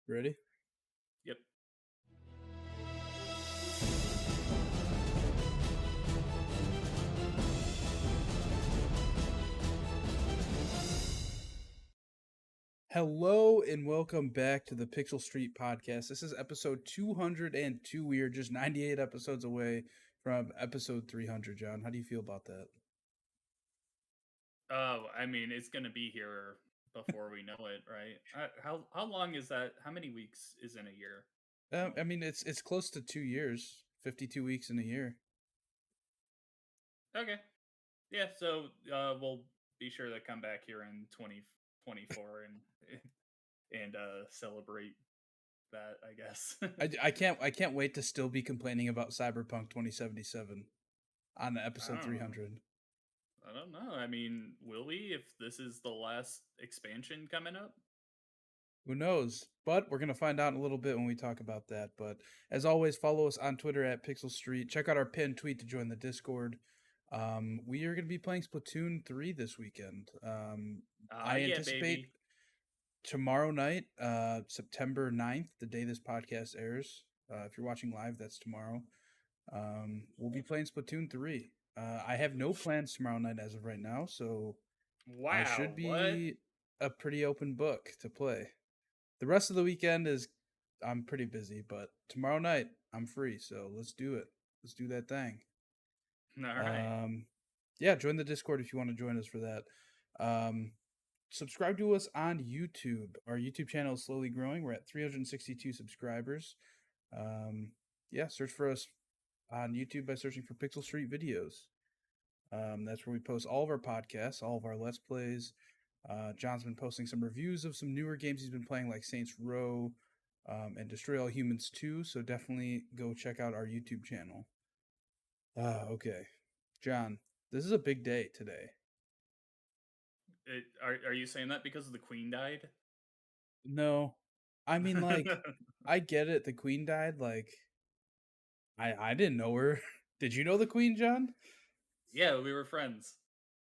Ready? Yep. Hello and welcome back to the Pixel Street Podcast. This is episode 202. We are just 98 episodes away from episode 300, John. How do you feel about that? Oh, I mean, it's gonna be here before we know it, right? How long is that? How many weeks is in a year? It's close to 2 years, 52 weeks in a year. Okay. Yeah. So we'll be sure to come back here in 2024 and celebrate that, I guess. I can't wait to still be complaining about Cyberpunk 2077 on I episode don't know. 300. I don't know. I mean, will we if this is the last expansion coming up? Who knows? But we're going to find out in a little bit when we talk about that. But as always, follow us on Twitter at Pixel Street. Check out our pinned tweet to join the Discord. We are going to be playing Splatoon 3 this weekend. I Yeah, anticipate baby. tomorrow night, September 9th, the day this podcast airs. If you're watching live, that's tomorrow. We'll be playing Splatoon 3. I have no plans tomorrow night as of right now, so I should Wow. What? be a pretty open book to play. The rest of the weekend is I'm pretty busy, but tomorrow night I'm free, so let's do it. Let's do that thing. All right. Yeah, join the Discord if you want to join us for that. Subscribe to us on YouTube. Our YouTube channel is slowly growing. We're at 362 subscribers. Yeah, search for us on YouTube by searching for Pixel Street Videos. That's where we post all of our podcasts, all of our Let's Plays. John's been posting some reviews of some newer games he's been playing, like Saints Row and Destroy All Humans 2. So definitely go check out our YouTube channel. Okay. John, this is a big day today. Are you saying that because the queen died? No. I mean, like, I get it. The Queen died. Like, I didn't know her. Did you know the Queen, John? Yeah, we were friends.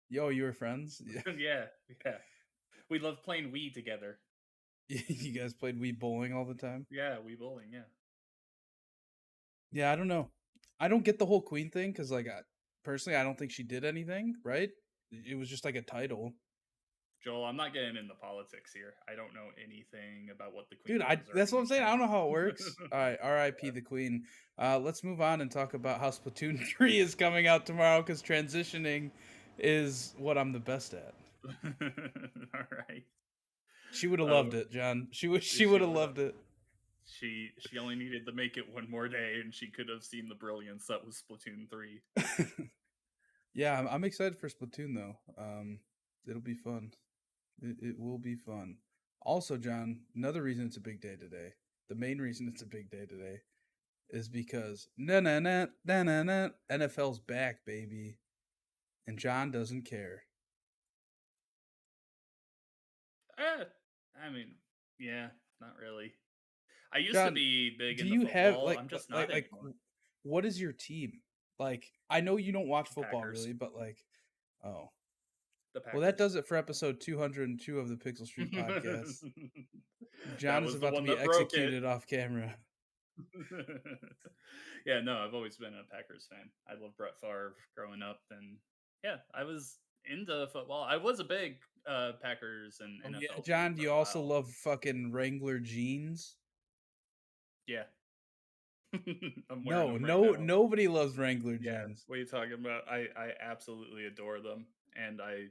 Yo, you were friends? Yeah. Yeah, yeah. We loved playing Wii together. You guys played Wii bowling all the time? Yeah, Wii bowling. Yeah. Yeah, I don't know. I don't get the whole Queen thing because, like, personally, I don't think she did anything, right? It was just like a title. Joel, I'm not getting into politics here. I don't know anything about what the Dude, queen does or that's what I'm saying. I anything. don't know how it works. All right, R.I.P. the Queen. Let's move on and talk about how Splatoon 3 is coming out tomorrow because transitioning is what I'm the best at. All right. She would have Oh, loved it, John. She would she have would have. loved it. She only needed to make it one more day, and she could have seen the brilliance that was Splatoon 3. Yeah, I'm excited for Splatoon though. It'll be fun. It will be fun. Also, John, another reason it's a big day today. The main reason it's a big day today is because NFL's back, baby, and John doesn't care. I mean, yeah, not really. I used to John, be big do into you have football. I'm just not anymore. what is your team? Like, I know you don't watch The football Packers. really, but like, oh, The well, that Packers. does it for episode 202 of the Pixel Street Podcast. That John is was the about to one be that broke it. executed off camera. Yeah, no, I've always been a Packers fan. I love Brett Favre growing up, and yeah, I was into football. I was a big Packers and Oh yeah, NFL fan John, do for you a also while. love fucking Wrangler jeans? Yeah, I'm wearing No, them right no, now. nobody loves Wrangler Yeah, jeans. what are you talking about? I absolutely adore them, and I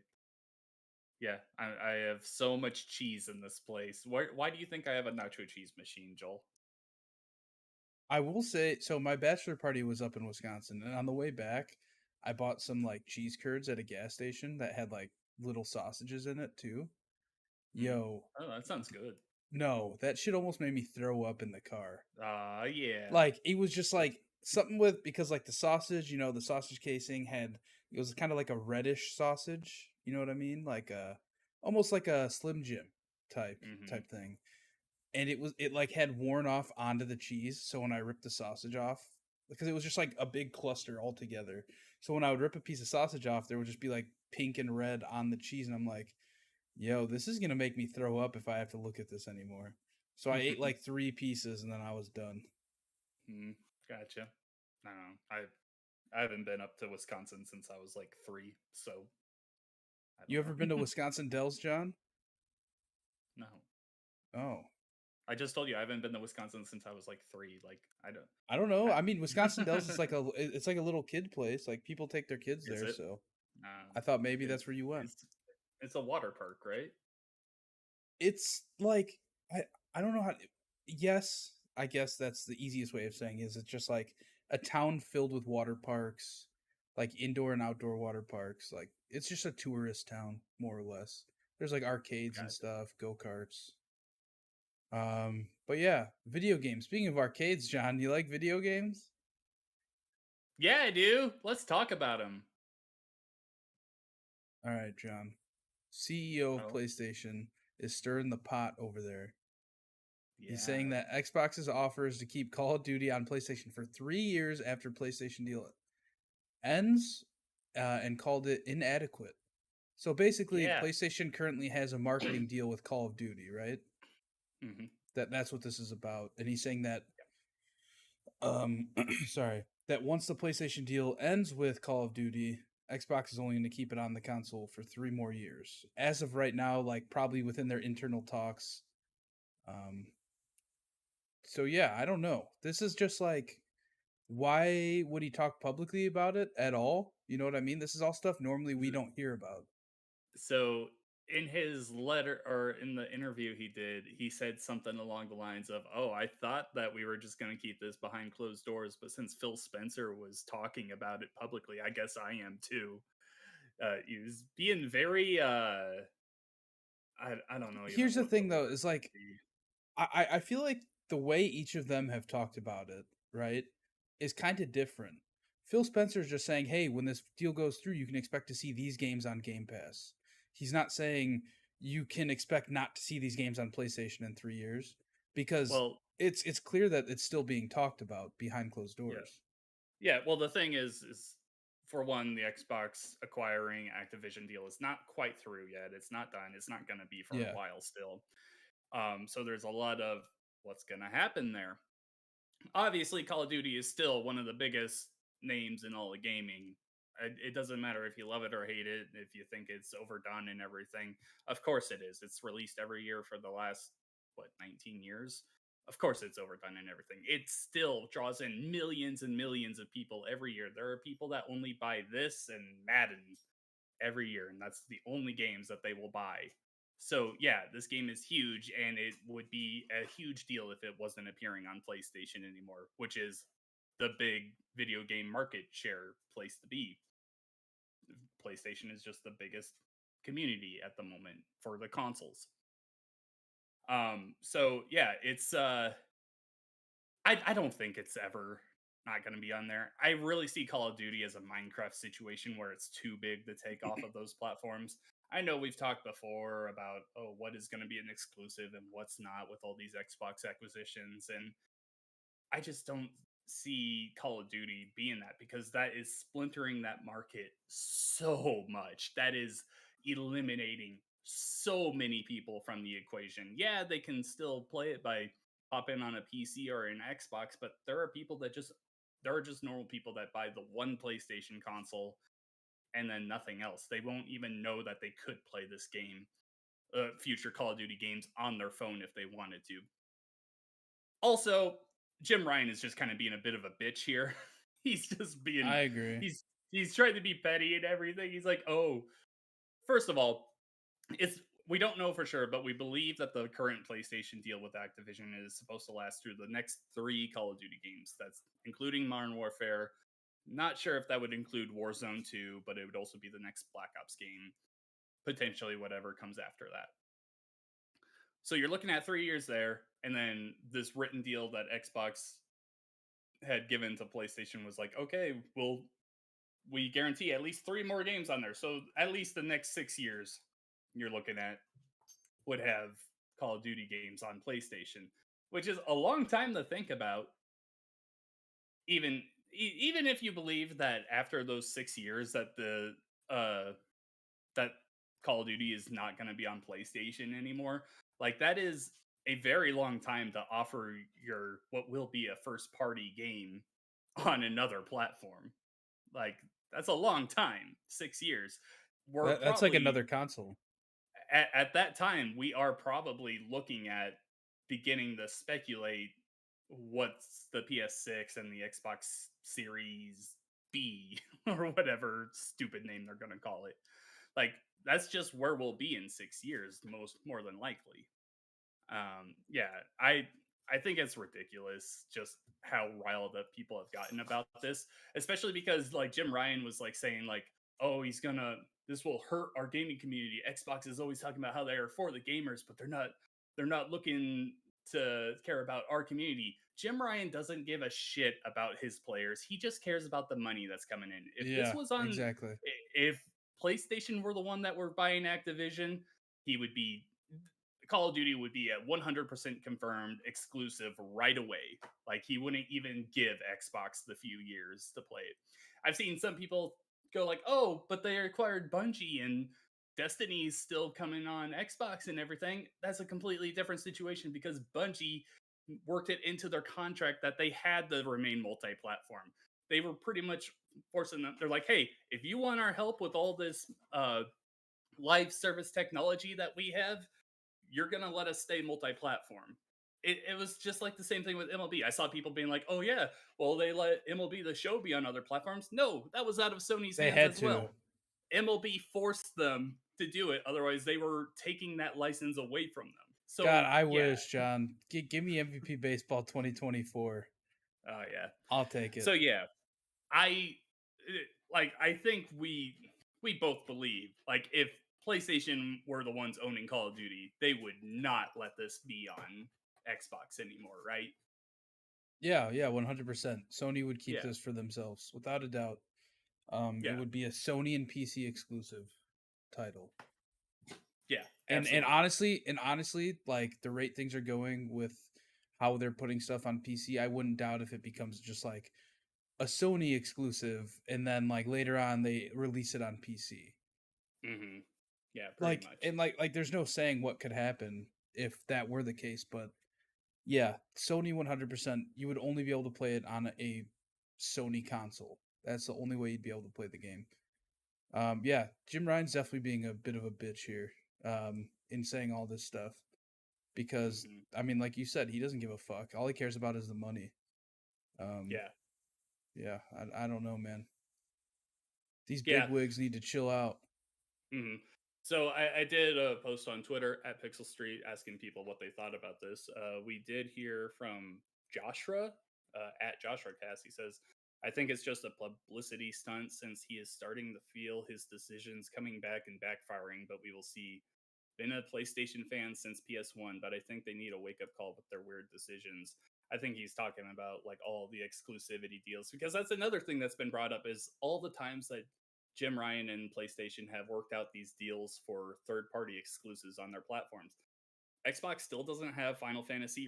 have so much cheese in this place. Why do you think I have a nacho cheese machine, Joel? I will say, so my bachelor party was up in Wisconsin, and on the way back, I bought some like cheese curds at a gas station that had like little sausages in it too. Hmm. Yo, Oh, that sounds good. no, that shit almost made me throw up in the car. Yeah. Like it was just like something with because like the sausage, the sausage casing had it was kind of like a reddish sausage. You know what I mean? Like a almost like a Slim Jim Hmm. type thing. And it like had worn off onto the cheese. So when I ripped the sausage off, because it was just like a big cluster all together. So when I would rip a piece of sausage off, there would just be like pink and red on the cheese, and I'm like, yo, this is gonna make me throw up if I have to look at this anymore. So I ate like 3 pieces and then I was done. Gotcha. I don't know. I haven't been up to Wisconsin since I was like 3, so I You don't ever been to know. Wisconsin Dells, John? No. Oh. I just told you I haven't been to Wisconsin since I was like 3. Like I don't. I don't know. I, I mean, Wisconsin Dells is like it's like a little kid place. Like people take their kids is there, it? so Uh, I thought maybe it that's where you went. it's a water park, right? It's like I I don't know how. Yes, I guess that's the easiest way of saying is it's just like a town filled with water parks, like indoor and outdoor water parks. Like it's just a tourist town, more or less. There's like arcades and Gotcha. stuff, go karts. But yeah, video games. Speaking of arcades, John, you like video games? Yeah, I do. Let's talk about them. All right, John. CEO of Oh, PlayStation is stirring the pot over there. He's saying yeah, that Xbox's offer is to keep Call of Duty on PlayStation for 3 years after PlayStation deal ends, and called it inadequate. So basically, yeah. PlayStation currently has a marketing deal with Call of Duty, right? hmm That's what this is about. And he's saying that um sorry, that once the PlayStation deal ends with Call of Duty, Xbox is only going to keep it on the console for 3 more years. As of right now, like probably within their internal talks. Um so yeah, I don't know. This is just like why would he talk publicly about it at all? You know what I mean? This is all stuff normally we don't hear about. So in his letter or in the interview he did, he said something along the lines of, "Oh, I thought that we were just going to keep this behind closed doors, but since Phil Spencer was talking about it publicly, I guess I am too." He was being very I don't know even Here's the what the thing though, word is would like be. I feel like the way each of them have talked about it, right, is kind of different. Phil Spencer's just saying, "Hey, when this deal goes through, you can expect to see these games on Game Pass." He's not saying you can expect not to see these games on PlayStation in 3 years because Well, it's clear that it's still being talked about behind closed yeah. doors. Yeah, well the thing is for one, the Xbox acquiring Activision deal is not quite through yet. It's not done. It's not going to be for a Yeah. while still. So there's a lot of what's going to happen there. Obviously, Call of Duty is still one of the biggest names in all of gaming. It doesn't matter if you love it or hate it, if you think it's overdone and everything. Of course it is. It's released every year for the last, what, 19 years? Of course it's overdone and everything. It still draws in millions and millions of people every year. There are people that only buy this and Madden every year, and that's the only games that they will buy. So yeah, this game is huge, and it would be a huge deal if it wasn't appearing on PlayStation anymore, which is the big video game market share place to be. PlayStation is just the biggest community at the moment for the consoles. So yeah, it's I don't think it's ever not going to be on there. I really see Call of Duty as a Minecraft situation where it's too big to take off of those platforms. I know we've talked before about what is going to be an exclusive and what's not with all these Xbox acquisitions, and I just don't see Call of Duty being that because that is splintering that market so much. That is eliminating so many people from the equation. Yeah, they can still play it by popping on a PC or an Xbox, but there are just normal people that buy the one PlayStation console and then nothing else. They won't even know that they could play this game, future Call of Duty games on their phone if they wanted to. Also, Jim Ryan is just kind of being a bit of a bitch here. he's just being I agree. he's he's trying to be petty and everything. He's like, "Oh, first of all, it's we don't know for sure, but we believe that the current PlayStation deal with Activision is supposed to last through the next 3 Call of Duty games. That's including Modern Warfare. Not sure if that would include Warzone 2, but it would also be the next Black Ops game, potentially whatever comes after that. So you're looking at 3 years there, and then this written deal that Xbox had given to PlayStation was like, okay, we guarantee at least 3 more games on there. So at least the next 6 years you're looking at would have Call of Duty games on PlayStation, which is a long time to think about. Even even if you believe that after those 6 years that the uh that Call of Duty is not going to be on PlayStation anymore, like that is a very long time to offer your what will be a first party game on another platform. Like that's a long time, 6 years. We're That's like probably another console. at that time we are probably looking at beginning to speculate what's the PS6 and the Xbox Series B or whatever stupid name they're going to call it. Like that's just where we'll be in 6 years most more than likely. Yeah, I think it's ridiculous just how riled up people have gotten about this, especially because like Jim Ryan was like saying like, oh, this will hurt our gaming community. Xbox is always talking about how they are for the gamers, but they're not looking to care about our community. Jim Ryan doesn't give a shit about his players. He just cares about the money that's coming in. If this Yeah, was on exactly. if PlayStation were the one that were buying Activision, he would be Call of Duty would be a 100% confirmed exclusive right away. Like he wouldn't even give Xbox the few years to play it. I've seen some people go like, "Oh, but they acquired Bungie and Destiny's still coming on Xbox and everything." That's a completely different situation because Bungie worked it into their contract that they had to remain multi-platform. They were pretty much forcing them. They're like, "Hey, if you want our help with all this live service technology that we have, you're gonna let us stay multi-platform." It was just like the same thing with MLB. I saw people being like, "Oh yeah, well they let MLB the Show be on other platforms." No, that was out of Sony's They hands had as to. well. MLB forced them to do it, otherwise they were taking that license away from them. God, So I yeah, wish, John. Give me MVP baseball 2024. yeah. I'll take it. So yeah, I I think we both believe like if PlayStation were the ones owning Call of Duty, they would not let this be on Xbox anymore, right? Yeah, yeah, 100%. Sony would keep Yeah. this for themselves, without a doubt. It Yeah. would be a Sony and PC exclusive title. Yeah, And absolutely. honestly, like the rate things are going with how they're putting stuff on PC, I wouldn't doubt if it becomes just like a Sony exclusive and then like later on they release it on PC. Mhm. Yeah, pretty Like much. and like there's no saying what could happen if that were the case, but yeah, Sony 100%, you would only be able to play it on a Sony console. That's the only way you'd be able to play the game. Yeah, Jim Ryan's definitely being a bit of a bitch here, in saying all this stuff because Mhm. I mean, like you said, he doesn't give a fuck. All he cares about is the money. Um, Yeah. yeah, I don't know, man. These big Yeah. wigs need to chill out. Mhm. So I did a post on Twitter at Pixel Street asking people what they thought about this. We did hear from Joshua at Joshua Cast. He says, "I think it's just a publicity stunt since he is starting to feel his decisions coming back and backfiring, but we will see. Been a PlayStation fan since PS1, but I think they need a wake up call with their weird decisions." I think he's talking about like all the exclusivity deals because that's another thing that's been brought up is all the times that Jim Ryan and PlayStation have worked out these deals for third party exclusives on their platforms. Xbox still doesn't have Final Fantasy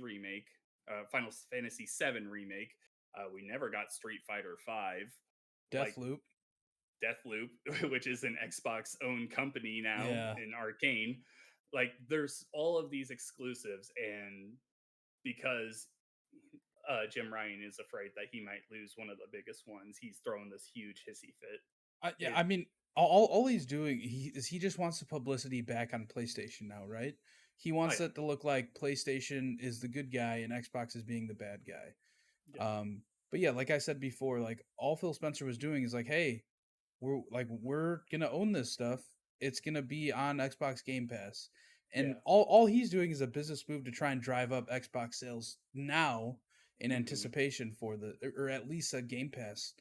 7 remake. We never got Street Fighter 5. Like Deathloop. Deathloop, which is an Xbox owned company now Yeah. in Arcane. Like there's all of these exclusives, and because Jim Ryan is afraid that he might lose one of the biggest ones, he's throwing this huge hissy fit. Yeah, It, I mean, all he's doing he just wants the publicity back on PlayStation now, right? He oh wants yeah, it to look like PlayStation is the good guy and Xbox is being the bad guy. yeah, But yeah, like I said before, like all Phil Spencer was doing is like, hey, we're gonna own this stuff. It's gonna be on Xbox Game Pass, and yeah. all he's doing is a business move to try and drive up Xbox sales now in Hmm. anticipation for the or at least a Game Pass,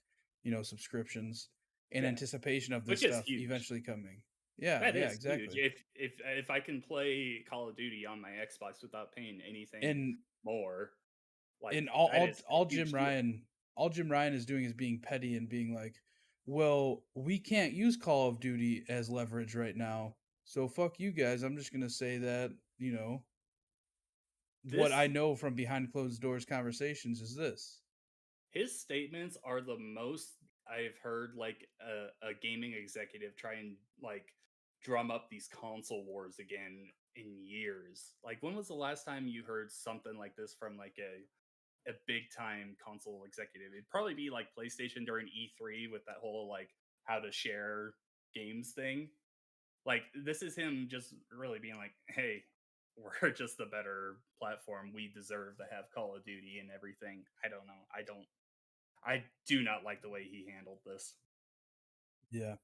subscriptions in Yeah, anticipation of this which is stuff huge. eventually coming. Yeah, That yeah, is huge. exactly. If I can play Call of Duty on my Xbox without paying anything And more, like and that is a all huge deal. Jim Ryan is doing is being petty and being like, well, we can't use Call of Duty as leverage right now, so fuck you guys. I'm just gonna say that what I This know from behind closed doors conversations is this. His statements are the most I've heard like a gaming executive try and like drum up these console wars again in years. Like, when was the last time you heard something like this from like a big time console executive? It'd probably be like PlayStation during E3 with that whole like how to share games thing. Like, this is him just really being like, "Hey, we're just a better platform. We deserve to have Call of Duty and everything." I don't know. I do not like the way he handled this. Yeah.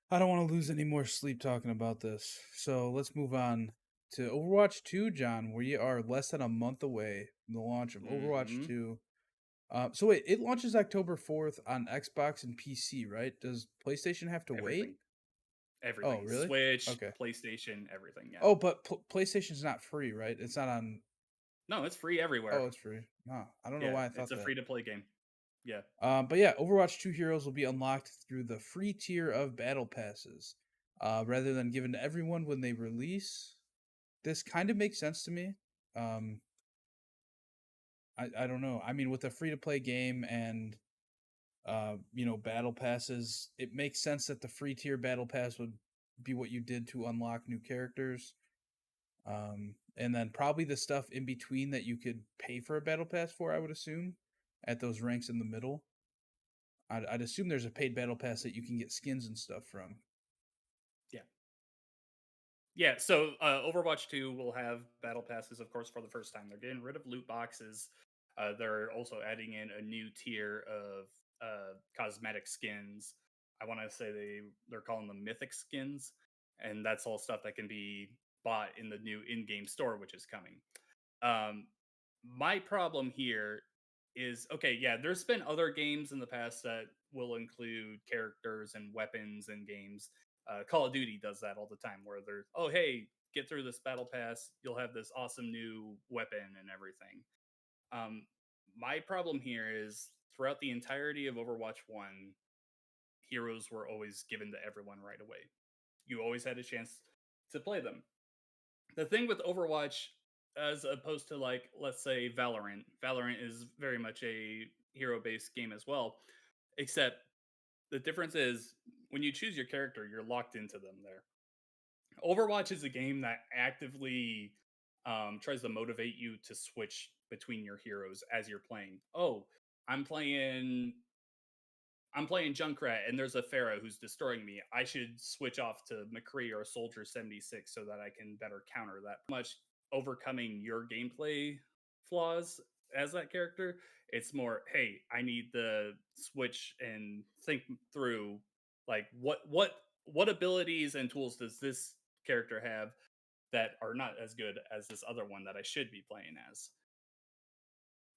I don't want to lose any more sleep talking about this. So let's move on to Overwatch 2, John. We are less than a month away from the launch of Overwatch Mhm. 2. So wait, it launches October 4th on Xbox and PC, right? Does PlayStation have to wait? Everything. Oh, Everything. really? Switch, Okay. PlayStation, everything, yeah. Oh, but PlayStation's not free, right? It's not on. No, it's free everywhere. Oh, it's free. Nah, I don't know Yeah, why I it's thought a that. free to play game. Yeah. But yeah, Overwatch 2 heroes will be unlocked through the free tier of battle passes, rather than given to everyone when they release. This kind of makes sense to me. Um, I don't know. I mean, with a free to play game and battle passes, it makes sense that the free tier battle pass would be what you did to unlock new characters. And then probably the stuff in between that you could pay for a battle pass for, I would assume, at those ranks in the middle. I'd assume there's a paid battle pass that you can get skins and stuff from. Yeah. Yeah, so Overwatch 2 will have battle passes, of course, for the first time. They're getting rid of loot boxes. They're also adding in a new tier of cosmetic skins. I want to say they're calling them mythic skins, and that's all stuff that can be bought in the new in-game store, which is coming. Um, my problem here is okay, yeah, there's been other games in the past that will include characters and weapons in games. Call of Duty does that all the time where they're, oh, hey, get through this battle pass, you'll have this awesome new weapon and everything. Um, my problem here is throughout the entirety of Overwatch 1, heroes were always given to everyone right away. You always had a chance to play them. The thing with Overwatch, as opposed to like let's say Valorant is very much a hero based game as well, except the difference is when you choose your character, you're locked into them there. Overwatch is a game that actively tries to motivate you to switch between your heroes as you're playing. Oh, I'm playing I'm playing Junkrat and there's a Pharaoh who's destroying me. I should switch off to McCree or Soldier 76 so that I can better counter that. Much overcoming your gameplay flaws as that character. It's more, hey, I need to switch and think through like what abilities and tools does this character have that are not as good as this other one that I should be playing as.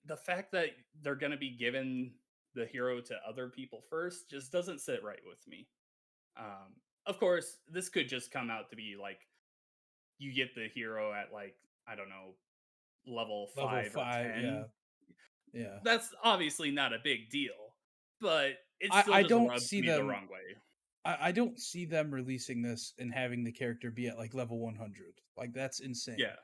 The fact that they're going to be given the hero to other people first just doesn't sit right with me. Of course, this could just come out to be like you get the hero at like I don't know level Level 5 or 5, 10. yeah. Yeah. That's obviously not a big deal, but it I still I just don't rubs see me the them wrong way. I don't see them releasing this and having the character be at like level 100. Like that's insane. Yeah,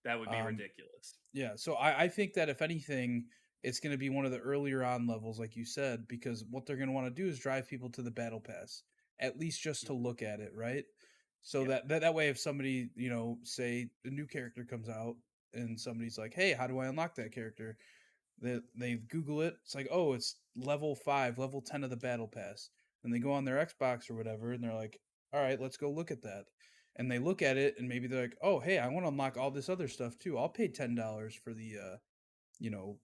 that would be Um ridiculous. yeah, so I think that if anything, it's going to be one of the earlier on levels, like you said, because what they're going to want to do is drive people to the battle pass, at least just to Mhm. look at it, right? So Yeah, that way, if somebody, say a new character comes out and somebody's like, "Hey, how do I unlock that character?" They Google it. It's like, oh, it's level 5, level 10 of the battle pass. And they go on their Xbox or whatever, and they're like, all right, let's go look at that. And they look at it, and maybe they're like, oh, hey, I want to unlock all this other stuff too. I'll pay $10 for you know,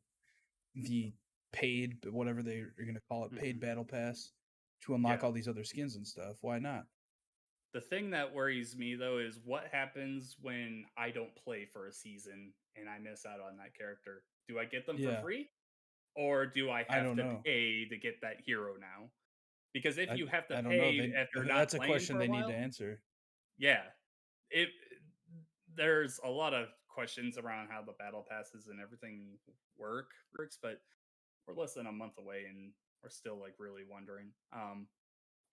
the paid, whatever they're going to call it, paid hmm battle pass to unlock yeah. all these other skins and stuff. Why not? The thing that worries me though is what happens when I don't play for a season and I miss out on that character. Do I get them for Yeah, free? Or do I I have don't to know. pay to get that hero now? Because if I you have to I don't know. pay They after not that's a playing question for a they need to while, answer. yeah, it there's a lot of questions around how the battle passes and everything works, but we're less than a month away and we're still like really wondering.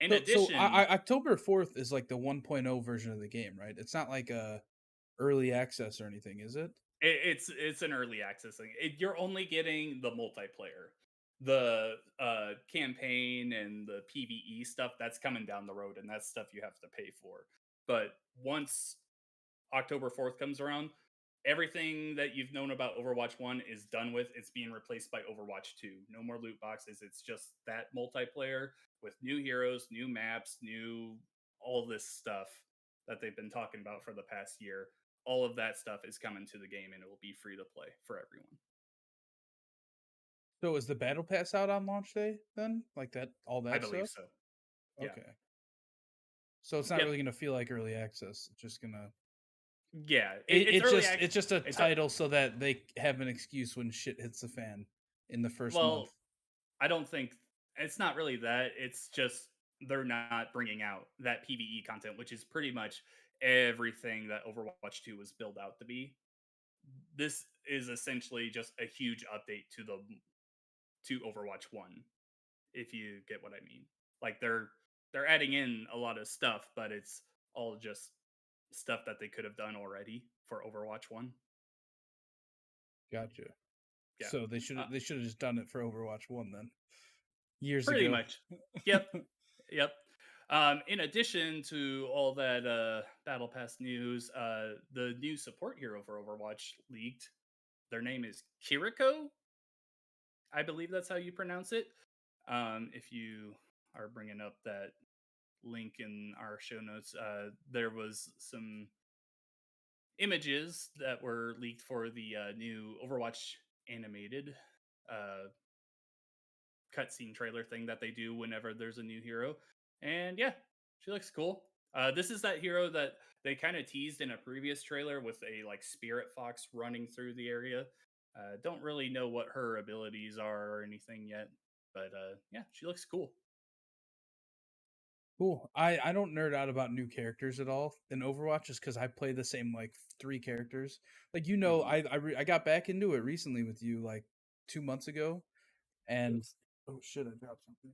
In So addition, October 4th is like the 1.0 version of the game, right? It's not like a early access or anything, is it? it's an early access thing. You're only getting the multiplayer, the campaign and the PVE stuff. That's coming down the road, and that's stuff you have to pay for. But once October 4th comes around, everything that you've known about Overwatch 1 is done with. It's being replaced by Overwatch 2. No more loot boxes. It's just that multiplayer with new heroes, new maps, new all this stuff that they've been talking about for the past year. All of that stuff is coming to the game and it will be free to play for everyone. So is the battle pass out on launch day then? Like that, all I that believe stuff? so. Yeah. Okay. So it's not Yep. really gonna feel like early access. It's just gonna. Yeah. It's It's early just access. it's just a It's title so that they have an excuse when shit hits the fan in the first month. well, I don't think it's not really that. It's just they're not bringing out that PvE content, which is pretty much everything that Overwatch 2 was built out to be. This is essentially just a huge update to Overwatch 1, if you get what I mean. Like they're adding in a lot of stuff, but it's all just stuff that they could have done already for Overwatch 1. Gotcha. Yeah. So Uh, they should have just done it for Overwatch 1 then, years Pretty ago. much. Yep. Yep. In addition to all that Battle Pass news, the new support hero for Overwatch leaked. Their name is Kiriko. I believe that's how you pronounce it. If you are bringing up that link in our show notes, there was some images that were leaked for the new Overwatch animated uh, cutscene trailer thing that they do whenever there's a new hero. And yeah, she looks cool. This is that hero that they kind of teased in a previous trailer with a like spirit fox running through the area. Don't really know what her abilities are or anything yet, but yeah, she looks cool. Cool. I don't nerd out about new characters at all in Overwatch just because I play the same like three characters. Like Hmm. I got back into it recently with you like 2 months ago, and oh shit, I dropped something.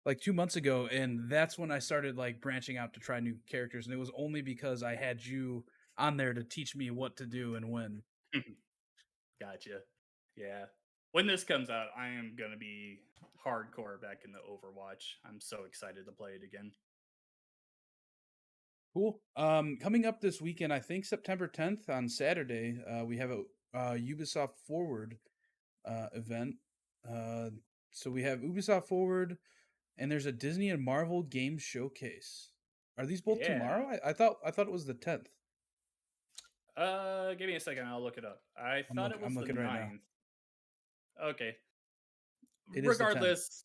Like 2 months ago, and that's when I started like branching out to try new characters, and it was only because I had you on there to teach me what to do and when. Gotcha. Yeah. When this comes out, I am gonna be hardcore back in the Overwatch. I'm so excited to play it again. Cool. Coming up this weekend, I think September 10th on Saturday, we have a Ubisoft Forward event. Uh, so we have Ubisoft Forward, and there's a Disney and Marvel game showcase. Are these both Yeah. tomorrow? I thought it was the 10th. Give me a second. I'll look it up. I thought it I'm was the looking right now. 9th. Okay. It is the 10th. Regardless.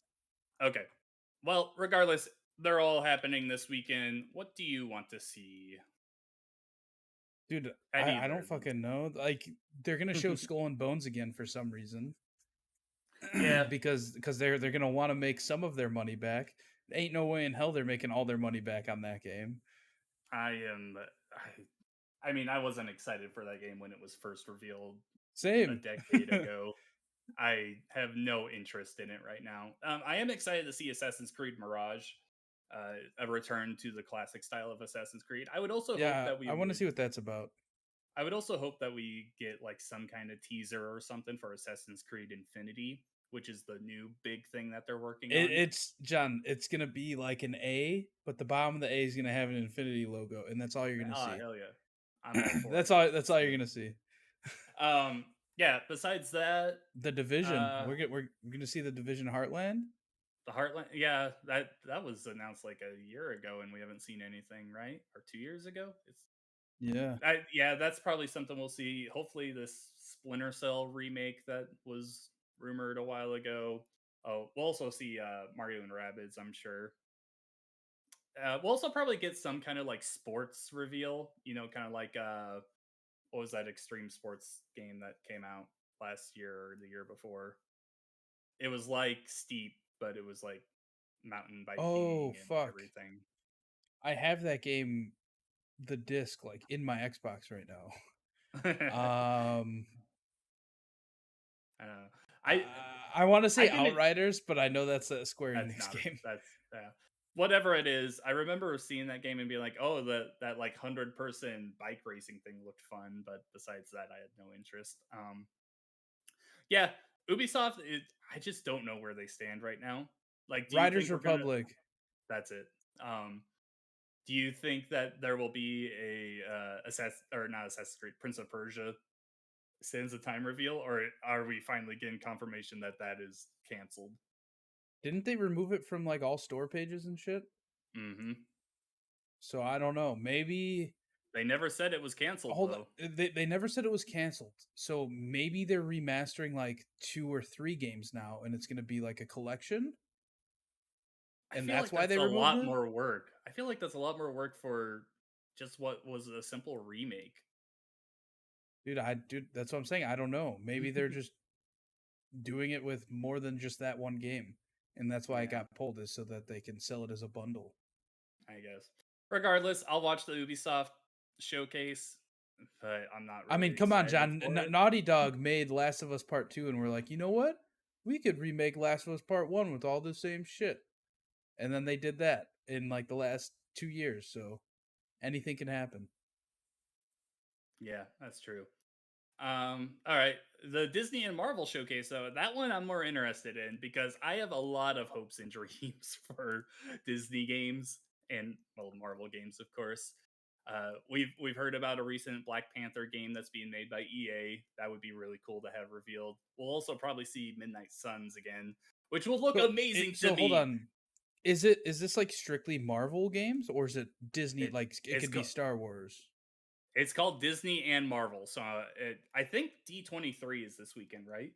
Okay. Well, regardless, they're all happening this weekend. What do you want to see Dude, at I either don't of these? fucking know. Like they're gonna show Skull and Bones again for some reason. Yeah, Because they're gonna want to make some of their money back. Ain't no way in hell they're making all their money back on that game. I am. I mean, I wasn't excited for that game when it was first revealed a Same. decade ago. I have no interest in it right now. I am excited to see Assassin's Creed Mirage, a return to the classic style of Assassin's Creed. Yeah, I want to see what that's about. I would also hope that we get like some kind of teaser or something for Assassin's Creed Infinity, which is the new big thing that they're working on. It's John. It's gonna be like an A, but the bottom of the A is gonna have an infinity logo, and that's all you're gonna Ah, see. hell yeah. I'm all for it. That's Let's all do you're it. gonna see. Yeah, besides that, The Division. uh We're gonna see the Division Heartland. the Heartland, yeah, that was announced like a year ago and we haven't seen anything, right? Or 2 years ago? Yeah. Yeah, that's probably something we'll see. Hopefully this Splinter Cell remake that was rumored a while ago. Oh, we'll also see Mario and Rabbids, I'm sure. We'll also probably get some kind of like sports reveal, kind of like what was that extreme sports game that came out last year or the year before? It was like Steep, but it was like mountain Oh biking and fuck! everything. I have that game, the disc, like in my Xbox right now. I Um, don't know. uh, I I want to I say didn't. Outriders, but I know that's a Square That's Enix not. game. That's whatever it is. I remember seeing that game and being like, "Oh, that like 100-person bike racing thing looked fun," but besides that, I had no interest. Yeah, Ubisoft. I just don't know where they stand right now. Like, do you think Riders we're gonna? Republic. That's it. Um, Do you think that there will be a or not Assassin's Creed, Prince of Persia Sands of Time reveal, or are we finally getting confirmation that that is canceled? Didn't they remove it from like all store pages and shit? Hmm. So I don't know. Maybe They never said it was canceled hold on. though. They never said it was canceled. So maybe they're remastering like 2 or 3 games now, and it's gonna be like a collection, I and feel that's like why that's they a removed lot it. more work. I feel like that's a lot more work for just what was a simple remake. Dude, that's what I'm saying. I don't know. Maybe they're just doing it with more than just that one game, and that's why it Yeah, got pulled is so that they can sell it as a bundle. I guess. Regardless, I'll watch the Ubisoft showcase, but I'm not I really mean, come on, excited John. for it. Naughty Dog made Last of Us Part 2, and we're like, you know what? We could remake Last of Us Part 1 with all the same shit. And then they did that in like the last 2 years. So anything can happen. Yeah, that's true. All right. The Disney and Marvel showcase, though, that one I'm more interested in because I have a lot of hopes and dreams for Disney games and well, Marvel games, of course. We've heard about a recent Black Panther game that's being made by EA. That would be really cool to have revealed. We'll also probably see Midnight Suns again, which will look amazing to So hold me. on. Is this like strictly Marvel games or is it Disney? It Like it it's could be co- Star Wars. it's called Disney and Marvel. So I think D23 is this weekend, right?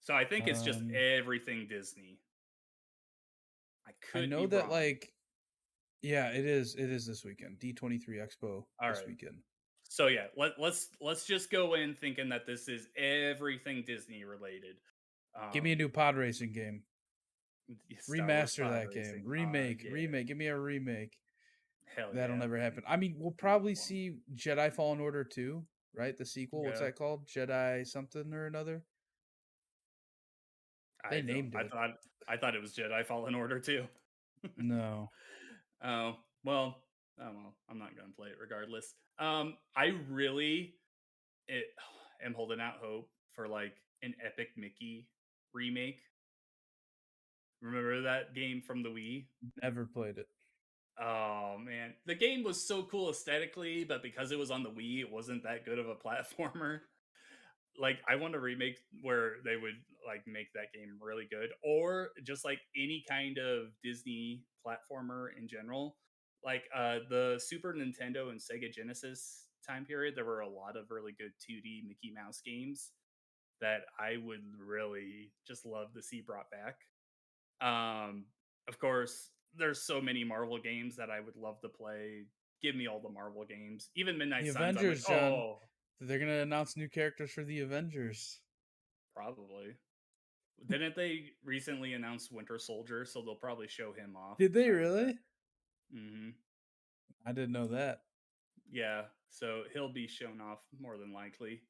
So I think it's just Um, everything Disney. I I could be know that wrong. like yeah, it is. It is this weekend. D23 Expo All this right. weekend. So yeah, let's just go in thinking that this is everything Disney related. Give me a Um new pod racing game. Star Wars Remaster pod that game. racing. Remake. Yeah. Remake. Give me a remake. Hell That'll yeah. never happen. I mean, we'll No, probably it won't. see Jedi Fallen Order 2, right? The sequel. What's Yeah. that called? Jedi something or another. They named I it. thought I thought it was Jedi Fallen Order too. No. Oh, well, I'm not going to play it regardless. I really it, am holding out hope for like an epic Mickey remake. Remember that game from the Wii? Never played it. Oh man, the game was so cool aesthetically, but because it was on the Wii, it wasn't that good of a platformer. Like, I want a remake where they would like make that game really good, or just like any kind of Disney platformer in general. Like the Super Nintendo and Sega Genesis time period, there were a lot of really good 2D Mickey Mouse games that I would really just love to see brought back. Um, of course, there's so many Marvel games that I would love to play. Give me all the Marvel games. Even Midnight The Suns, I'm like, Avengers, John. oh, They're gonna announce new characters for the Avengers. probably. Didn't they recently announce Winter Soldier? So they'll probably show him off. Did they I would bet. really? Hmm. I didn't know that. Yeah, so he'll be shown off more than likely.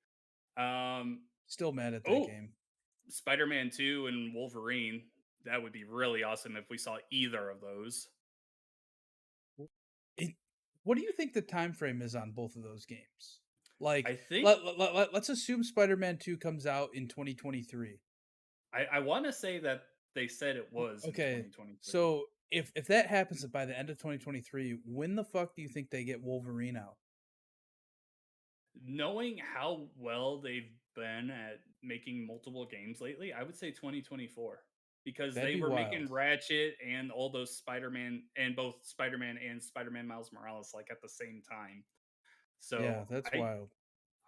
Um, Still mad at that oh, game. Spider-Man 2 and Wolverine. That would be really awesome if we saw either of those. It, what do you think the time frame is on both of those games? Like, I think let's assume Spider-Man 2 comes out in 2023. I want to say that they said it was in Okay, 2023. so if that happens by the end of 2023, when the fuck do you think they get Wolverine out? Knowing how well they've been at making multiple games lately, I would say 2024 because That'd they be were wild. making Ratchet and all those Spider-Man and both Spider-Man and Spider-Man Miles Morales like at the same time. Yeah, So that's I wild.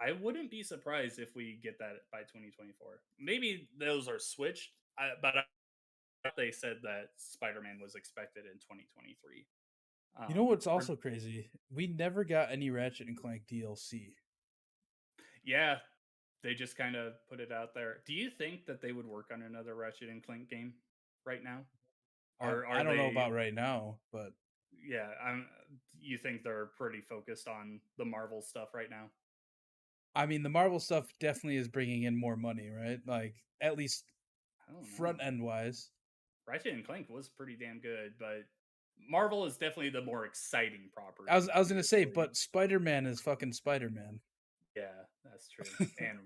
I wouldn't be surprised if we get that by 2024. Maybe those are switched, but they said that Spider-Man was expected in 2023. You know what's Or also crazy? We never got any Ratchet and Clank DLC. yeah, they just kind of put it out there. Do you think that they would work on another Ratchet and Clank game right now? Or I are don't know they about right now, but yeah, you think they're pretty focused on the Marvel stuff right now? I mean the Marvel stuff definitely is bringing in more money, right? Like at least I don't know. front end wise. Ratchet and Clank was pretty damn good, but Marvel is definitely the more exciting I was property, I was gonna say, obviously. but Spider-Man is fucking Spider-Man. Yeah, that's true. And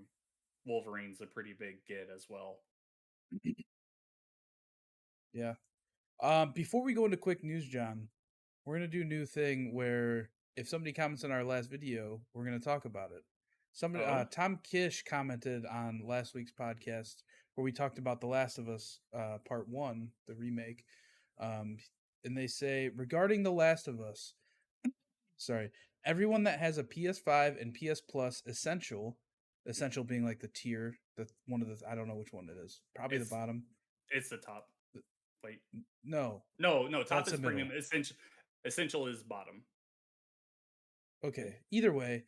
Wolverine's a pretty big get as well. Yeah. Before we go into quick news, John, we're gonna do a new thing where if somebody comments on our last video, we're gonna talk about it. Somebody, Oh, Tom Kish commented on last week's podcast where we talked about The Last of Us, Part One, the remake, um, and they say regarding The Last of Us, sorry, everyone that has a PS5 and PS Plus Essential, Essential being like the tier, the one of the I don't know which one it is, probably the it's bottom. it's the top. Wait, No, no, top that's the is middle. premium. Essential is bottom. Okay. Either way,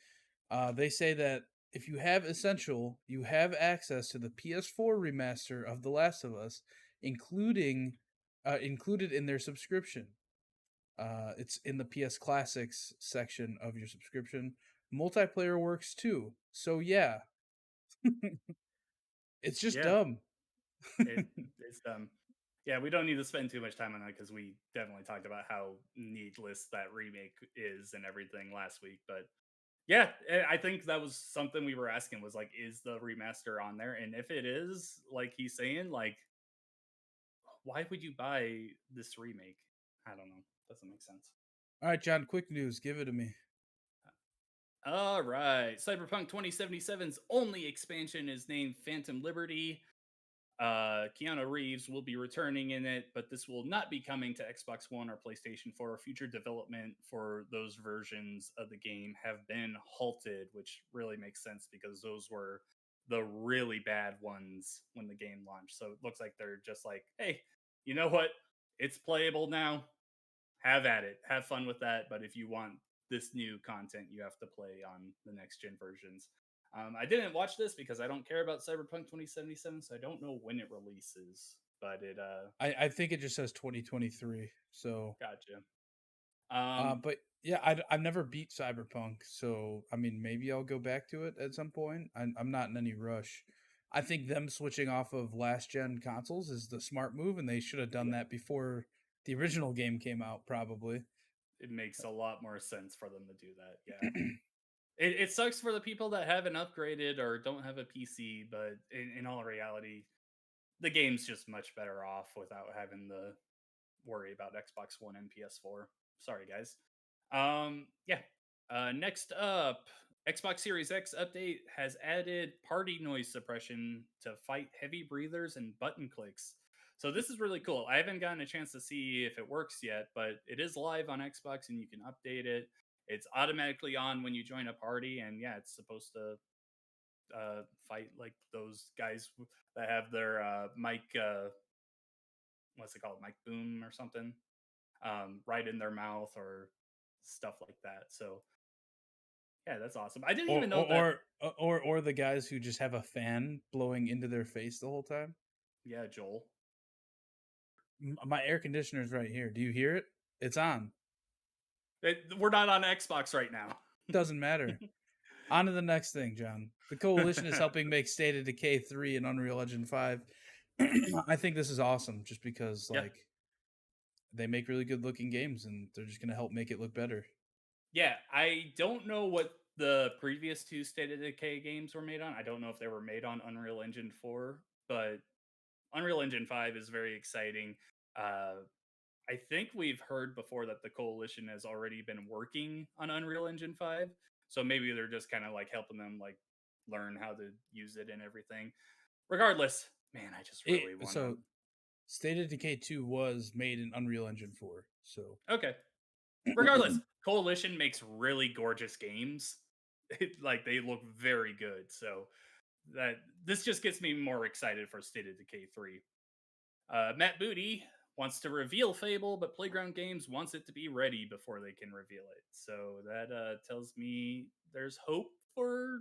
they say that if you have Essential, you have access to the PS4 remaster of The Last of Us, including included in their subscription. It's in the PS Classics section of your subscription. Multiplayer works too. So yeah, it's just Yeah, dumb. it it's yeah, we don't need to spend too much time on that because we definitely talked about how needless that remake is and everything last week. But yeah, I think that was something we were asking was like, is the remaster on there? And if it is, like he's saying, like, why would you buy this remake? I don't know. Doesn't make sense. All right, John. Quick news. Give it to me. All right. Cyberpunk 2077's only expansion is named Phantom Liberty. Keanu Reeves will be returning in it, but this will not be coming to Xbox One or PlayStation 4. Future development for those versions of the game have been halted, which really makes sense because those were the really bad ones when the game launched. So it looks like they're just like, hey, you know what? It's playable now. Have at it. Have fun with that. But if you want this new content, you have to play on the next gen versions. I didn't watch this because I don't care about Cyberpunk 2077, so I don't know when it releases. But it I think it just says 2023. So gotcha. Um, but yeah, I've never beat Cyberpunk, so I mean, maybe I'll go back to it at some point. I'm not in any rush. I think them switching off of last gen consoles is the smart move, and they should have done yeah, that before the original game came out, probably. it makes a lot more sense for them to do that. Yeah. It sucks for the people that haven't upgraded or don't have a PC, but in all reality, the game's just much better off without having the worry about Xbox One and PS4. Sorry, guys. Yeah. Next up, Xbox Series X update has added party noise suppression to fight heavy breathers and button clicks. So this is really cool. I haven't gotten a chance to see if it works yet, but it is live on Xbox and you can update it. It's automatically on when you join a party, and yeah, it's supposed to fight like those guys that have their mic. What's it called? Mic boom or something right in their mouth or stuff like that. So yeah, that's awesome. I didn't or even know that. or or the guys who just have a fan blowing into their face the whole time. Yeah, Joel. My air conditioner's right here. Do you hear it? It's on. We're not on Xbox right now. Doesn't matter. On to the next thing, John. The coalition is helping make State of Decay 3 and Unreal Engine 5. I think this is awesome just because Yeah, like they make really good looking games and they're just going to help make it look better. yeah. I don't know what the previous two State of Decay games were made on. I don't know if they were made on Unreal Engine 4, but Unreal Engine 5 is very exciting. Uh, I think we've heard before that the coalition has already been working on Unreal Engine 5. So maybe they're just kind of like helping them like learn how to use it and everything. Regardless, man, I just It really want to. so State of Decay 2 was made in Unreal Engine 4. So Okay. Regardless, Coalition makes really gorgeous games. Like they look very good. So that this just gets me more excited for State of Decay 3. Matt Booty wants to reveal Fable, but Playground Games wants it to be ready before they can reveal it. So that tells me there's hope for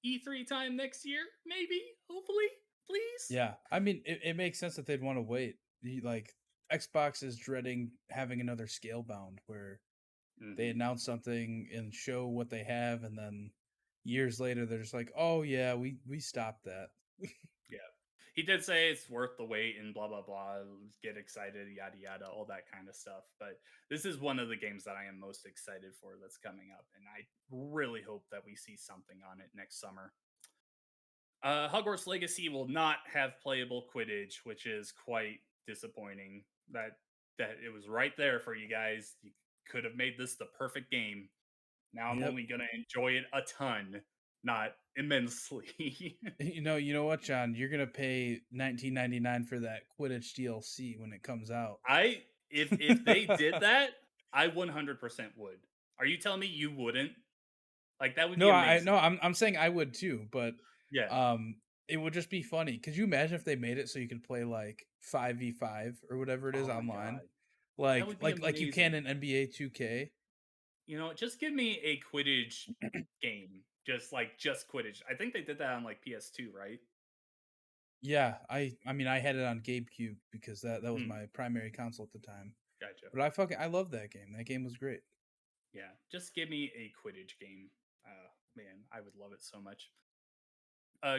E3 time next year, maybe, hopefully, please. yeah, I mean it makes sense that they'd want to wait. Like Xbox is dreading having another Scalebound where they Hmm. announce something and show what they have and then years later they're just like, "Oh yeah, we stopped that." Yeah. He did say it's worth the wait and blah, blah, blah. Get excited, yada, yada, all that kind of stuff. But this is one of the games that I am most excited for that's coming up. And I really hope that we see something on it next summer. Hogwarts Legacy will not have playable Quidditch, which is quite disappointing. That it was right there for you guys. You could have made this the perfect game. Now I'm Yep. only gonna enjoy it a ton, not immensely. You know what, John? You're gonna pay 19.99 for that Quidditch DLC when it comes out. I if they did that, I 100% would. Are you telling me you wouldn't? Like that would be No, I amazing. no, I'm saying I would too, but Yeah. um, it would just be funny. Could you imagine if they made it so you could play like 5v5 or whatever it is Oh my online, god. That would be like you can amazing. in NBA 2K? You know, just give me a Quidditch game. Just Quidditch. I think they did that on like PS2, right? Yeah, I mean I had it on GameCube because that was Mm, my primary console at the time. gotcha. But I love that game. That game was great. Yeah, just give me a Quidditch game. Man, I would love it so much.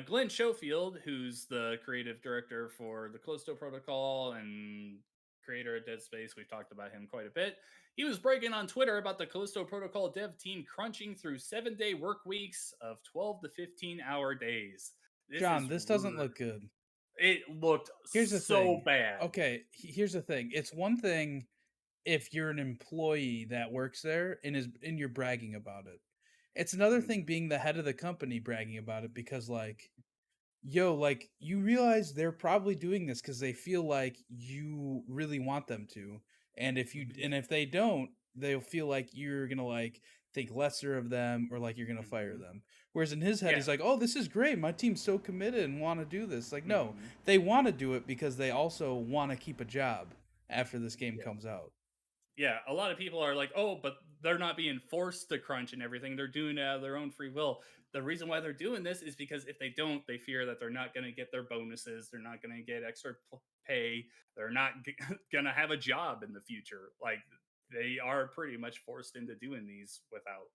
Glenn Schofield, who's the creative director for the Callisto Protocol and creator of Dead Space, we've talked about him quite a bit. He was bragging on Twitter about the Callisto Protocol dev team crunching through 7-day work weeks of 12 to 15-hour days. This John, is this doesn't look good. it looked Here's the so thing. bad. Okay, here's the thing. It's one thing if you're an employee that works there and you're bragging about it. It's another thing Mhm, being the head of the company bragging about it because like yo, like you realize they're probably doing this because they feel like you really want them to. mhm, And if they don't, they'll feel like you're gonna like think lesser of them or like you're gonna fire mhm. them. Whereas in his head, Yeah. he's like, "Oh, this is great. My team's so committed and want to do this." Like, no, Mhm, they want to do it because they also want to keep a job after this game yeah. comes out. Yeah, a lot of people are like, "Oh, but they're not being forced to crunch and everything. They're doing it out of their own free will." The reason why they're doing this is because if they don't, they fear that they're not going to get their bonuses, they're not going to get extra pay, they're not going to have a job in the future. Like they are pretty much forced into doing these without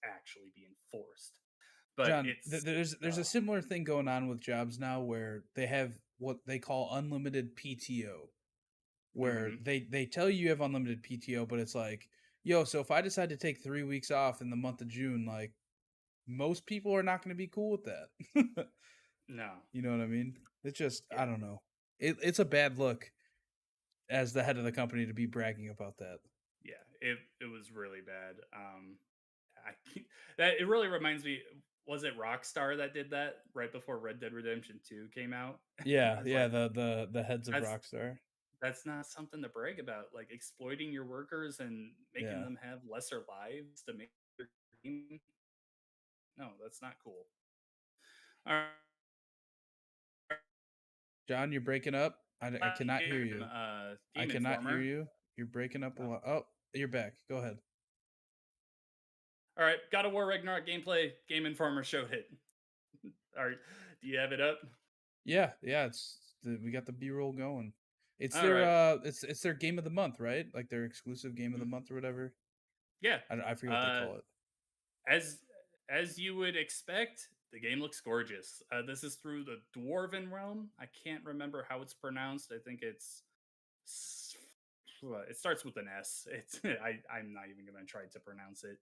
actually being forced. But John, it's there's a similar thing going on with jobs now where they have what they call unlimited PTO, where mhm. they tell you have unlimited PTO, but it's like, yo, so if I decide to take 3 weeks off in the month of June, like most people are not going to be cool with that. No. You know what I mean? It's just I Yeah. don't know. It's a bad look as the head of the company to be bragging about that. Yeah, it was really bad. I that it really reminds me. Was it Rockstar that did that right before Red Dead Redemption 2 came out? Yeah, It's yeah. like The heads of that's Rockstar. that's not something to brag about. Like exploiting your workers and making Yeah, them have lesser lives to make your game. No, that's not cool. All John, you're breaking up. I right, cannot hear you. I Game cannot hear Informer. you. You're breaking up a Oh, lot. Oh, you're back. Go ahead. all right, God of War Ragnarok gameplay. Game Informer showed it. All right, do you have it up? Yeah, yeah. We got the B-roll going. All right. It's their game of the month, right? Like their exclusive game of the month or whatever. Yeah. I forget what they Uh, call it. as as you would expect, the game looks gorgeous. This is through the Dwarven realm. I can't remember how it's pronounced. I think s- it starts with an S. It's I'm not even gonna try to pronounce it.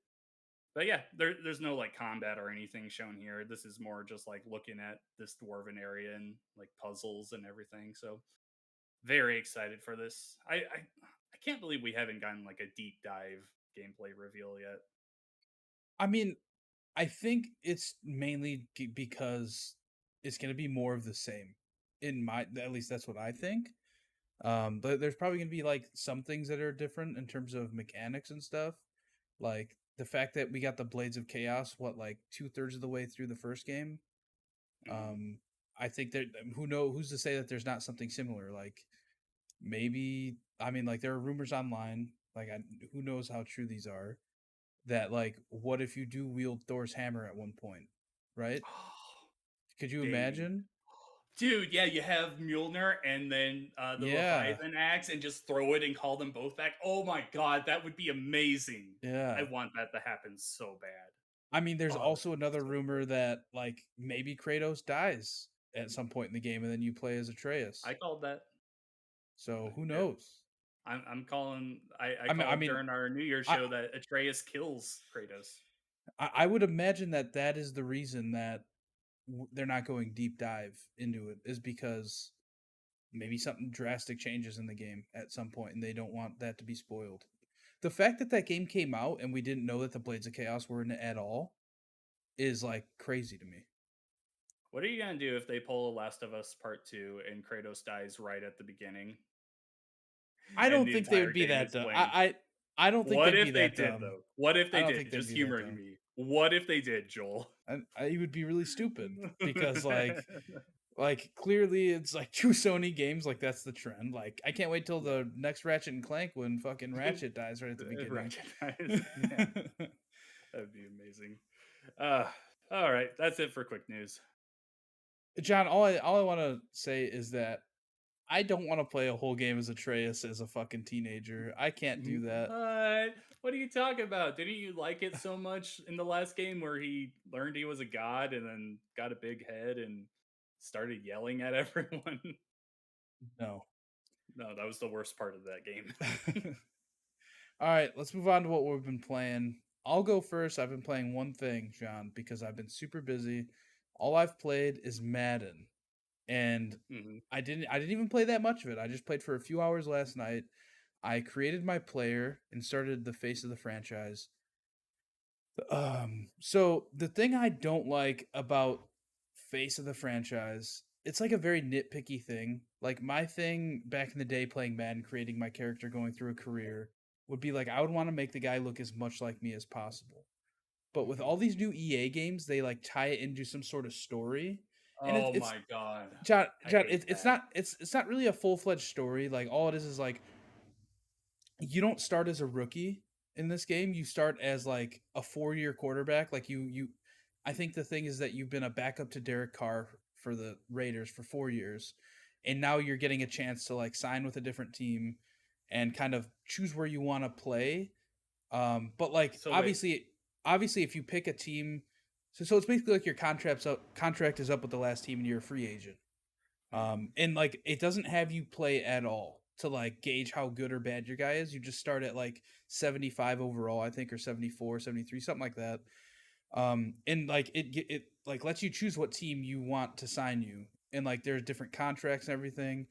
But yeah, there's no like combat or anything shown here. This is more just like looking at this dwarven area and like puzzles and everything. So very excited for this. I can't believe we haven't gotten like a deep dive gameplay reveal yet. I mean, I think it's mainly because it's going to be more of the same. In my At least that's what I think. But there's probably going to be like some things that are different in terms of mechanics and stuff. Like the fact that we got the Blades of Chaos, what like 2/3 of the way through the first game. Mhm. Um, I think that who's to say that there's not something similar. Like maybe I mean like there are rumors online. Who knows how true these are? That like what if you do wield Thor's hammer at one point, right? Could you Dang. imagine? Dude, yeah, you have Mjolnir and then the Yeah, Leviathan axe and just throw it and call them both back. Oh my god, that would be amazing. I yeah. want that to happen so bad. I mean, there's Oh, that'd also be another so cool. rumor that like maybe Kratos dies at some point in the game, and then you play as I Atreus. called that. So who Yeah. knows? I'm calling I I called mean, during our New Year's I show that Atreus kills Kratos. I would imagine that that is the reason that they're not going deep dive into it is because maybe something drastic changes in the game at some point, and they don't want that to be spoiled. the fact that that game came out and we didn't know that the Blades of Chaos were in it at all is like crazy to me. What are you gonna do if they pull Last of Us Part 2 and Kratos dies right at the beginning I and don't the think they would entire be game that is dumb. blamed? I don't think What they'd be if they that did dumb. though? What if I they don't did? think they'd Just be that humor dumb. me. What if they did, Joel? It would be really stupid because like clearly it's like true Sony games, like that's the trend. Like I can't wait till Yeah. the next Ratchet and Clank when fucking Ratchet dies right at the beginning. Ratchet dies. Yeah, that'd be amazing. Uh, all right, that's it for quick news. John, all I want to say is that I don't want to play a whole game as Atreus as a fucking teenager. I can't do that. What? What are you talking about? Didn't you like it so much in the last game where he learned he was a god and then got a big head and started yelling at everyone? No. No, that was the worst part of that game. All right, let's move on to what we've been playing. I'll go first. I've been playing one thing, John, because I've been super busy. All I've played is Madden, and hmm I didn't even play that much of it. I just played for a few hours last night. I created my player and started the face of the franchise. So the thing I don't like about face of the franchise, it's like a very nitpicky thing. Like my thing back in the day playing Madden, creating my character going through a career would be like I would want to make the guy look as much like me as possible. But with hmm all these new EA games, they like tie it into some sort of story. And Oh it's my god, I John, hate it's that. not it's not really a full fledged story. Like all it is like you don't start as a rookie in this game. You start as like a 4-year quarterback. Like you I think the thing is that you've been a backup to Derek Carr for the Raiders for 4 years and now you're getting a chance to like sign with a different team and kind of choose where you want to play. But like So wait, obviously if you pick a team so it's basically like your contract is up with the last team and you're a free agent. mhm. And like it doesn't have you play at all to like gauge how good or bad your guy is. You just start at like 75 overall, I think, or 74, 73, something like that. And like it like lets you choose what team you want to sign you. And like there's different contracts and everything.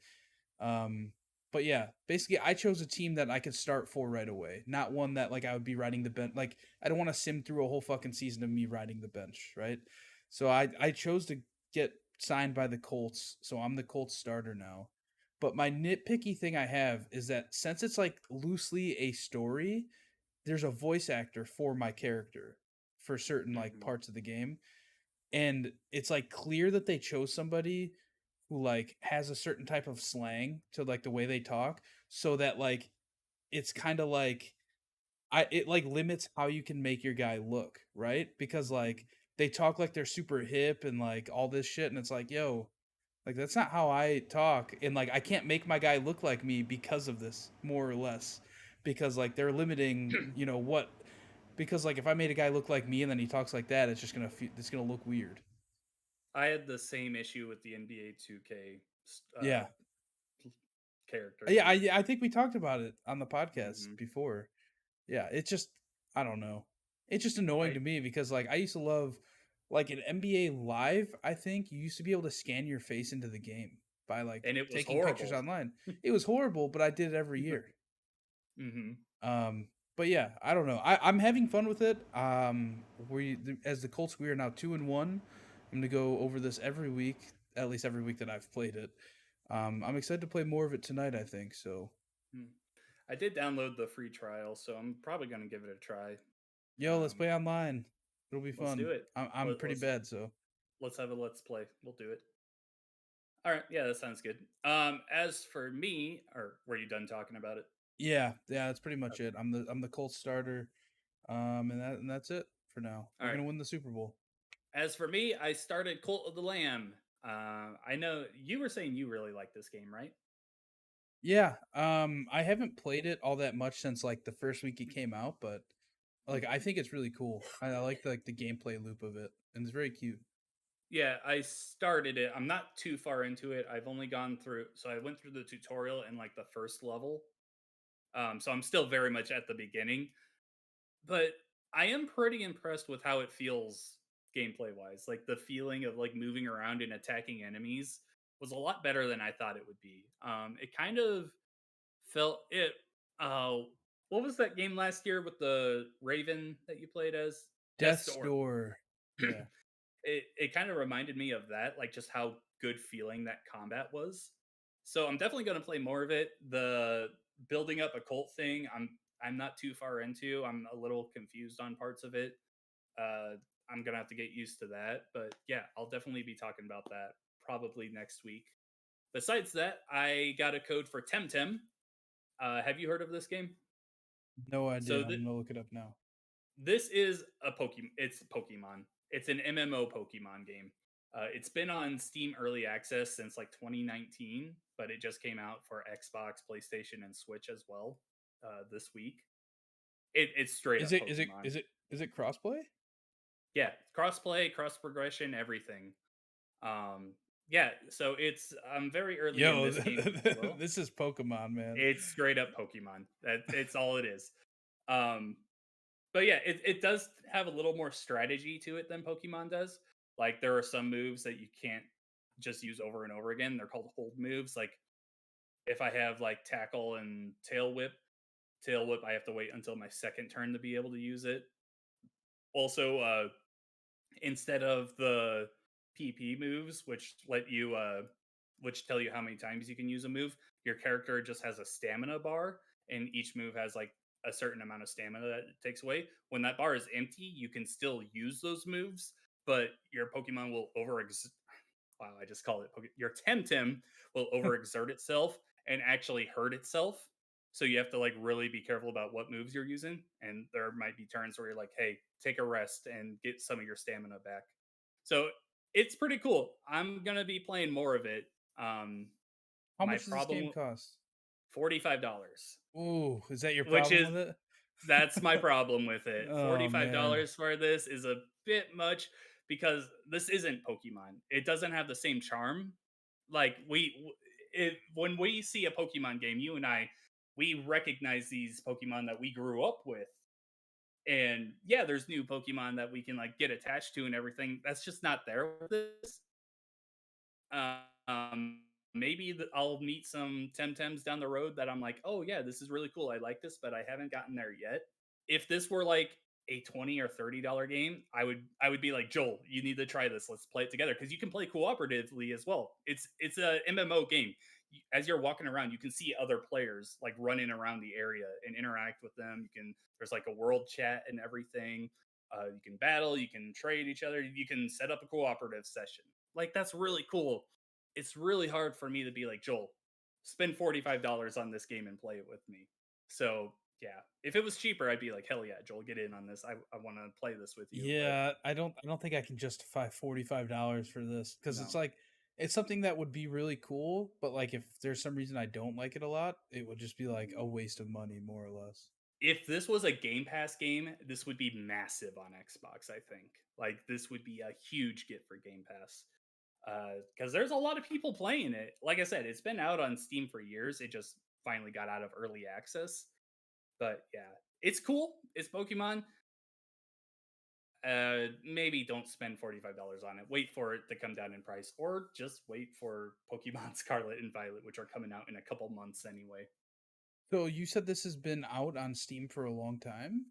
Um, but yeah, basically, I chose a team that I could start for right away, not one that like I would be riding the bench. Like I don't want to sim through a whole fucking season of me riding the bench, right? So I chose to get signed by the Colts, so I'm the Colts starter now. But my nitpicky thing I have is that since it's like loosely a story, there's a voice actor for my character for certain like Mhm. parts of the game, and it's like clear that they chose somebody who like has a certain type of slang to like the way they talk so that like it's kind of like it like limits how you can make your guy look, right? Because like they talk like they're super hip and like all this shit and it's like, yo, like that's not how I talk and like I can't make my guy look like me because of this more or less because like they're limiting, you know, what because like if I made a guy look like me and then he talks like that, it's just going to it's going to look weird. I had the same issue with the NBA 2K Yeah. character Yeah, thing. I think we talked about it on the podcast hmm before. Yeah, it's just I don't know. It's just annoying I to me because like I used to love like in NBA Live, I think you used to be able to scan your face into the game by like and it was taking pictures horrible. online. It was horrible, but I did it every year. hmm But yeah, I don't know. I'm having fun with it. We as the Colts we are now 2-1. I'm gonna go over this every week, at least every week that I've played it. I'm excited to play more of it tonight. I think so. I did download the free trial, so I'm probably gonna give it a try. Yo, let's Um, play online. It'll be let's fun. do it. I'm pretty Let's bad, so have a let's play. We'll do it. All right, yeah, that sounds good. As for me, or were you done talking about it? yeah, that's pretty much it. Okay. I'm the Colts starter. And that's it for now. All We're right. gonna win the Super Bowl. As for me, I started Cult of the Lamb. I know you were saying you really like this game, right? Yeah. I haven't played it all that much since like the first week it came out, but like I think it's really cool. I like the gameplay loop of it, and it's very cute. Yeah, I started it. I'm not too far into it. I've only gone through, so I went through the tutorial in like the first level. So I'm still very much at the beginning, but I am pretty impressed with how it feels gameplay wise. Like the feeling of like moving around and attacking enemies was a lot better than I thought it would be. It kind of felt it. Uh, what was that game last year with the Raven that you played as? Death's Death's Door. Door. Yeah. It kind of reminded me of that, like just how good feeling that combat was. So I'm definitely going to play more of it. The building up a cult thing, I'm not too far into. I'm a little confused on parts of it. Uh, I'm gonna have to get used to that. But yeah, I'll definitely be talking about that probably next week. Besides that, I got a code for Temtem. Have you heard of this game? No idea. So I'm gonna look it up now. this is a Pokemon. It's Pokemon. It's an MMO Pokemon game. It's been on Steam Early Access since like 2019, but it just came out for Xbox, PlayStation, and Switch as well this week. It's straight Is up it is it Pokemon. is it is it crossplay? Yeah, crossplay, cross progression, everything. Um, yeah, so it's I'm very early in Yo, this game as well. this is Pokemon, man. It's straight up Pokemon. It's all it is. Um, but yeah, it does have a little more strategy to it than Pokemon does. Like there are some moves that you can't just use over and over again. They're called hold moves. Like if I have like tackle and tail whip, I have to wait until my second turn to be able to use it. Also, instead of the PP moves, which tell you how many times you can use a move, your character just has a stamina bar, and each move has like a certain amount of stamina that it takes away. When that bar is empty, you can still use those moves, but your Pokemon will wow, I just called it your Temtem will overexert itself and actually hurt itself. So you have to like really be careful about what moves you're using. And there might be turns where you're like, hey, take a rest and get some of your stamina back. So it's pretty cool. I'm gonna be playing more of it. How My much does this game problem cost? $45, Ooh, is that your which problem is with it? that's my problem with it. Oh $45 man. for this is a bit much because this isn't Pokemon. It doesn't have the same charm. Like when we see a Pokemon game, you and I, we recognize these Pokemon that we grew up with. And yeah, there's new Pokemon that we can like get attached to and everything. That's just not there with this. Um, maybe I'll meet some Temtems down the road that I'm like, oh yeah, this is really cool. I like this, but I haven't gotten there yet. If this were like a $20 or $30 game, I would be like, Joel, you need to try this. Let's play it together because you can play cooperatively as well. It's a MMO game. As you're walking around, you can see other players like running around the area and interact with them. You can there's like a world chat and everything. You can battle, you can trade each other, you can set up a cooperative session. Like that's really cool. It's really hard for me to be like, Joel, spend $45 on this game and play it with me. So yeah, if it was cheaper, I'd be like, hell yeah, Joel, get in on this. I want to play this with you. But Yeah, I don't think I can justify $45 for this because it's no, like it's something that would be really cool, but like if there's some reason I don't like it a lot, it would just be like a waste of money more or less. if this was a Game Pass game, this would be massive on Xbox. I think like this would be a huge get for Game Pass because there's a lot of people playing it. Like I said, it's been out on Steam for years. It just finally got out of early access. But yeah, it's cool. It's Pokemon. Maybe don't spend $45 on it. Wait for it to come down in price, or just wait for Pokemon Scarlet and Violet, which are coming out in a couple months anyway. So you said this has been out on Steam for a long time?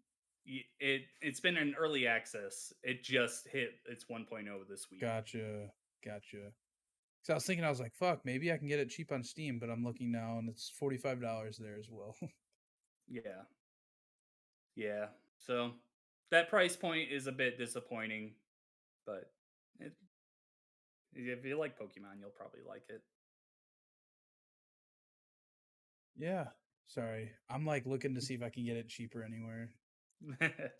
It's been in early access. It just hit its 1.0 this week. Gotcha. Gotcha. So I was thinking, I was like, fuck, maybe I can get it cheap on Steam, but I'm looking now and it's $45 there as well. Yeah, yeah. So that price point is a bit disappointing, but it, if you like Pokemon, you'll probably like Yeah. Sorry. I'm like looking to see if I can get it cheaper anywhere. it.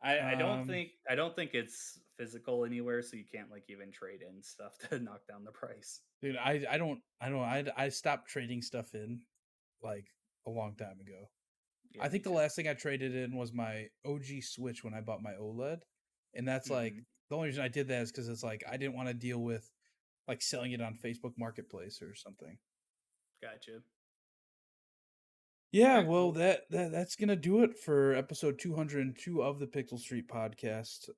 I Um, I don't think it's physical anywhere, so you can't like even trade in stuff to knock down the price. dude, I stopped trading stuff in like a long time ago. Yeah, I me think the too. last thing I traded in was my OG Switch when I bought my OLED. And that's like Hmm. the only reason I did that is because it's like I didn't want to deal with like selling it on Facebook Marketplace or something. Gotcha. Yeah, All right. well Well, that's gonna do it for episode 202 of the Pixel Street podcast.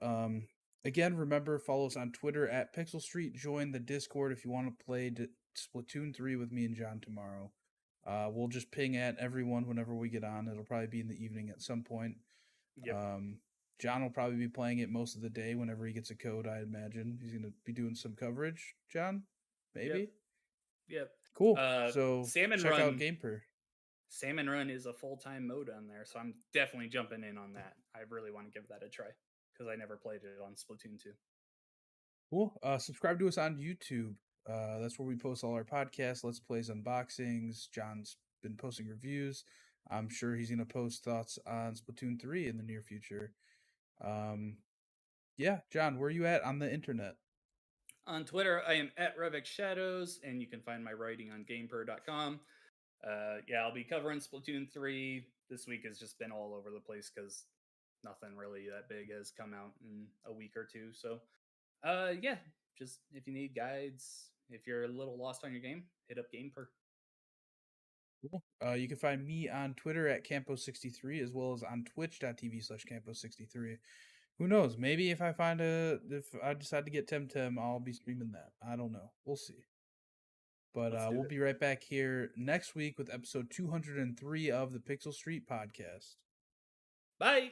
Again, remember follow us on Twitter at Pixel Street. Join the Discord if you want to play Splatoon 3 with me and John tomorrow. We'll just ping at everyone whenever we get on. It'll probably be in the evening at some point. Yep. John will probably be playing it most of the day whenever he gets a code, I imagine. He's going to be doing some coverage, John? Maybe? Yep. Cool. So Salmon check out Run. Gameper. Salmon Run is a full-time mode on there, so I'm definitely jumping in on that. I really want to give that a try because I never played it on Splatoon 2. Cool. Subscribe to us on YouTube. That's where we post all our podcasts, Let's Plays, unboxings. John's been posting reviews. I'm sure he's going to post thoughts on Splatoon 3 in the near future. Yeah, John, where are you at on the internet? On Twitter, I am at Revix Shadows, and you can find my writing on gameper.com. Yeah, I'll be covering Splatoon 3. This week has just been all over the place because nothing really that big has come out in a week or two. So, yeah, just if you need guides, if you're a little lost on your game, hit up Gameper. Cool. You can find me on Twitter at Campo63 as well as on twitch.tv/Campo63. Who knows? Maybe if I decide to get Temtem, I'll be streaming that. I don't know. We'll see. But we'll be right back here next week with episode 203 of the Pixel Street podcast. Bye.